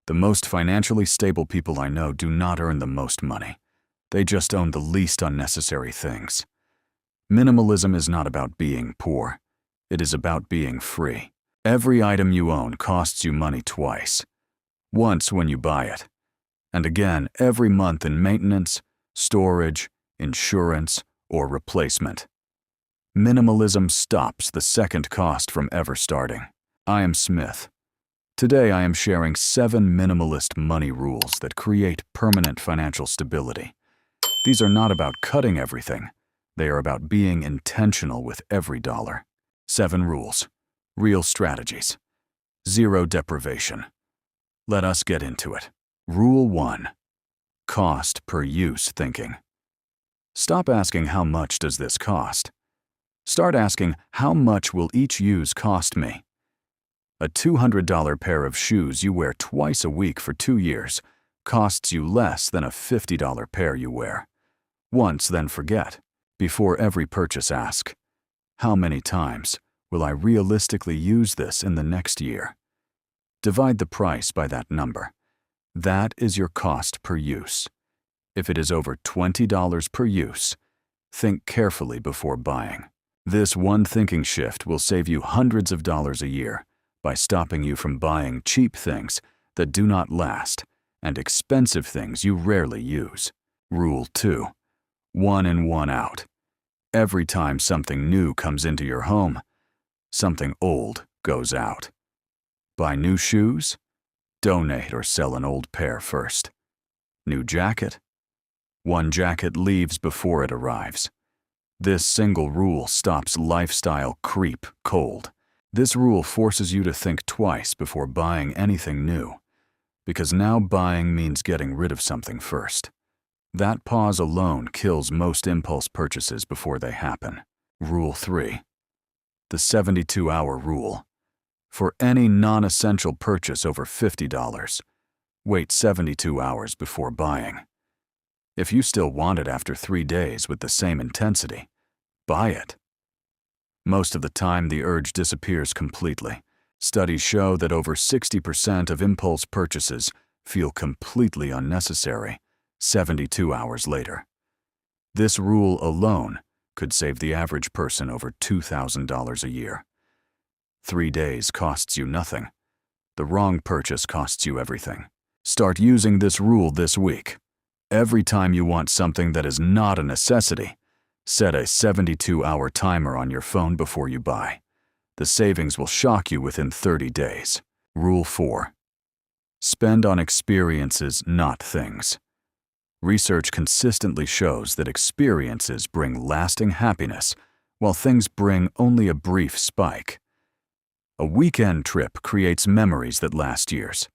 The most financially stable people I know do not earn the most money. They just own the least unnecessary things. Minimalism is not about being poor. It is about being free. Every item you own costs you money twice. Once when you buy it, and again every month in maintenance, storage, insurance, or replacement. Minimalism stops the second cost from ever starting. I am Smith. Today I am sharing 7 minimalist money rules that create permanent financial stability. These are not about cutting everything. They are about being intentional with every dollar. 7 rules. Real strategies. 0 deprivation. Let us get into it. Rule 1. Cost per use thinking. Stop asking how much does this cost. Start asking how much will each use cost me. A $200 pair of shoes you wear twice a week for 2 years costs you less than a $50 pair you wear once, then forget. Before every purchase, ask, how many times will I realistically use this in the next year? Divide the price by that number. That is your cost per use. If it is over $20 per use, think carefully before buying. This one thinking shift will save you hundreds of dollars a year by stopping you from buying cheap things that do not last and expensive things you rarely use. Rule 2. 1 in, 1 out. Every time something new comes into your home, something old goes out. Buy new shoes? Donate or sell an old pair first. New jacket? One jacket leaves before it arrives. This single rule stops lifestyle creep cold. This rule forces you to think twice before buying anything new, because now buying means getting rid of something first. That pause alone kills most impulse purchases before they happen. Rule 3. The 72-hour rule. For any non-essential purchase over $50, wait 72 hours before buying. If you still want it after 3 days with the same intensity, buy it. Most of the time, the urge disappears completely. Studies show that over 60% of impulse purchases feel completely unnecessary 72 hours later. This rule alone could save the average person over $2,000 a year. 3 days costs you nothing. The wrong purchase costs you everything. Start using this rule this week. Every time you want something that is not a necessity, set a 72-hour timer on your phone before you buy. The savings will shock you within 30 days. Rule 4. Spend on experiences, not things. Research consistently shows that experiences bring lasting happiness, while things bring only a brief spike. A weekend trip creates memories that last years.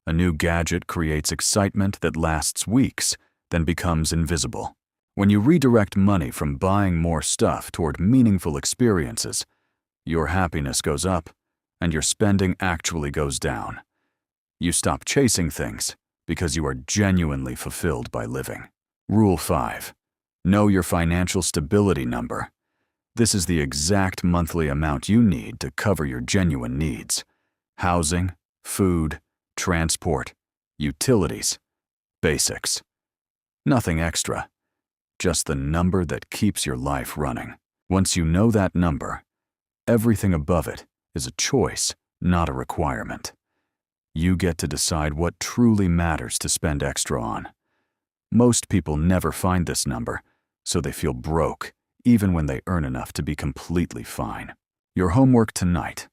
A new gadget creates excitement that lasts weeks, then becomes invisible. When you redirect money from buying more stuff toward meaningful experiences, your happiness goes up and your spending actually goes down. You stop chasing things because you are genuinely fulfilled by living. Rule 5. Know your financial stability number. This is the exact monthly amount you need to cover your genuine needs: housing, food, transport, utilities, basics. Nothing extra, just the number that keeps your life running. Once you know that number, everything above it is a choice, not a requirement. You get to decide what truly matters to spend extra on. Most people never find this number, so they feel broke, even when they earn enough to be completely fine. Your homework tonight.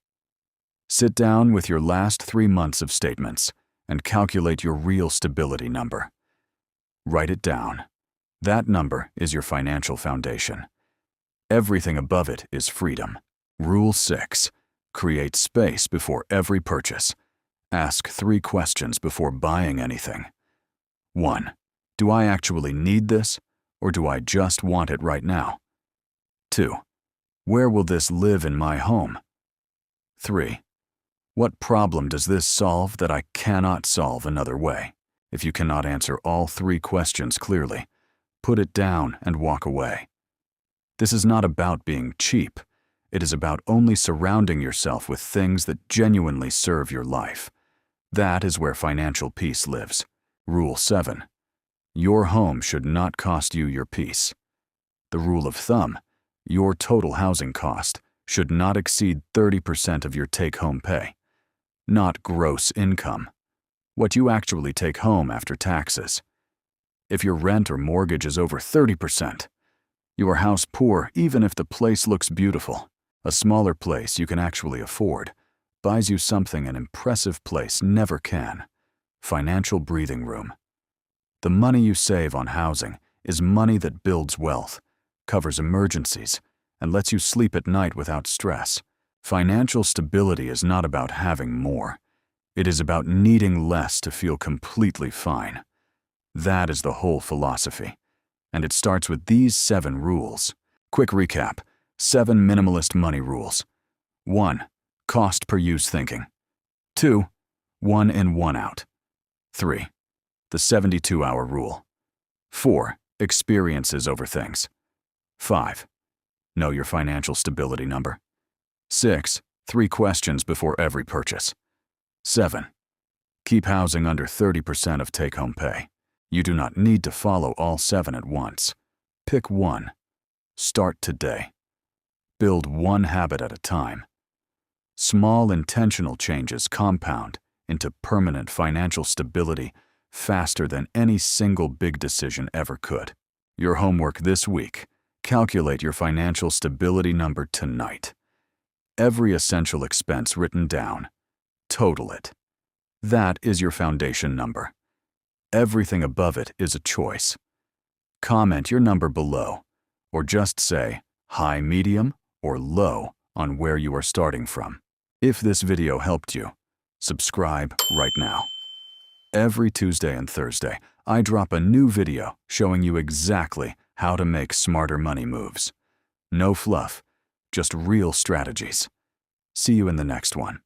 Sit down with your last 3 months of statements and calculate your real stability number. Write it down. That number is your financial foundation. Everything above it is freedom. Rule 6. Create space before every purchase. Ask 3 questions before buying anything. 1. Do I actually need this, or do I just want it right now? 2. Where will this live in my home? 3. What problem does this solve that I cannot solve another way? If you cannot answer all 3 questions clearly, put it down and walk away. This is not about being cheap. It is about only surrounding yourself with things that genuinely serve your life. That is where financial peace lives. Rule 7. Your home should not cost you your peace. The rule of thumb: your total housing cost should not exceed 30% of your take-home pay. Not gross income, what you actually take home after taxes. If your rent or mortgage is over 30%, you are house poor even if the place looks beautiful. A smaller place you can actually afford buys you something an impressive place never can: financial breathing room. The money you save on housing is money that builds wealth, covers emergencies, and lets you sleep at night without stress. Financial stability is not about having more. It is about needing less to feel completely fine. That is the whole philosophy. And it starts with these 7 rules. Quick recap: 7 minimalist money rules. 1. Cost per use thinking. 2. 1 in, 1 out. 3. The 72-hour rule. 4. Experiences over things. 5. Know your financial stability number. 6. 3 questions before every purchase. 7. Keep housing under 30% of take-home pay. You do not need to follow all 7 at once. Pick one. Start today. Build one habit at a time. Small intentional changes compound into permanent financial stability faster than any single big decision ever could. Your homework this week: calculate your financial stability number tonight. Every essential expense written down. Total it. That is your foundation number. Everything above it is a choice. Comment your number below, or just say high, medium, or low on where you are starting from. If this video helped you, subscribe right now. Every Tuesday and Thursday, I drop a new video showing you exactly how to make smarter money moves. No fluff, just real strategies. See you in the next one.